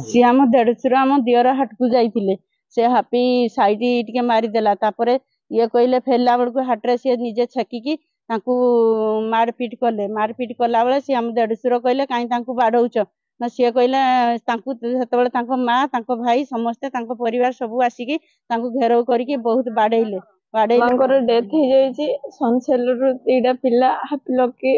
सी आम देढ़शुर आम दियर हाट को जाइए से हापी साइड टे मारिदेला ये कहले फेरला बेलू हाट्रे सी निजे छेकिकी मारपिट कले मारपिट कला बेले सी आम देढ़शुर कहले कहीं बाड़ौच ना सी कहले माँ भाई समस्ते परिवार सब आसिकी घेराव करके बहुत बाड़ेले बाड़े डेथ हो जाइए सनसेल दीटा पिला हापी लकी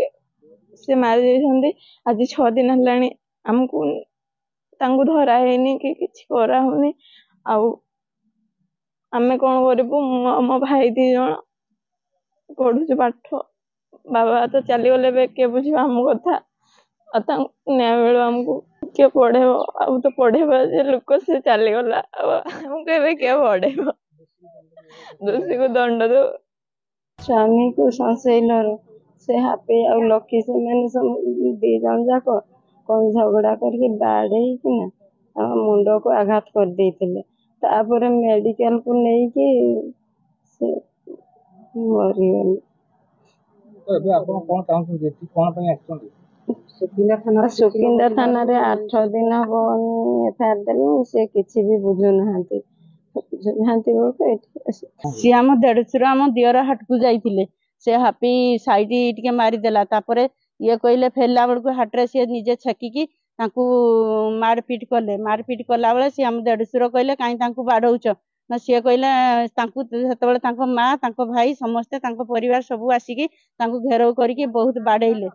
से मारी आज 6 दिन है आमको धरा है कि करा होनी आमे कौन करूँ मो भाई 2 जन पढ़ुचु पाठ बाबा तो चली गले किए बुझ आम कथा न्याय मिलू आमको किए पढ़ेब आ तो पढ़ेब लोक से चलीगला किए पढ़ेब दोषी को दंड दो स्वामी को संशय से हापी आ लकी से मैंने सब 2 जन जाक कौन झगड़ा करके बाड़े मुंड को आघात कर देते तापर मेडिकल को नहीं कि से मरीगले सुकिंदा थाना रे 8 दिन हम एफआईआर देलु से किछि भी बुझुना सी आम देढ़शुर आम दियर हाट को जाइए से हापी साइड टे मारिदेला ये कहले फेरला बेलू हाट्रे सी निजे छेकिकी मारपिट कले मारपिट कला बेले सी आम देढ़शुर कहले कहीं बाड़ौच ना सी कहले माँ भाई समस्ते परिवार सब आसिकी घेराव करके बहुत बाड़ेले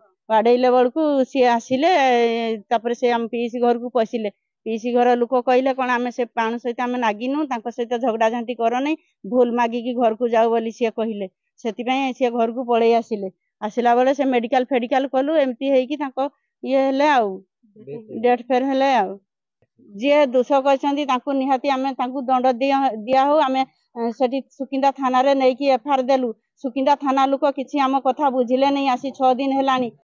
बेलू सी आसिले से आम पीसी घर को पशिले पीसी घर लोक कहले कौन आम से पाण सहित आम नागिनु सहित झगड़ा झांटी करनी भूल मागिकी घर को जाऊ बोली सी कहले से घर को पलि आसिले आसला बेले से मेडिकल फेडिकल कलु एमती है ये डेट फेर हेले जी दोष कहते निहाती आम दंड दिया हो आम से सुकिंदा थाना रे नहीं कि एफआईआर देलु सुकिंदा थाना लोक किसी आम कथा बुझिले नहीं आसी 6 दिन है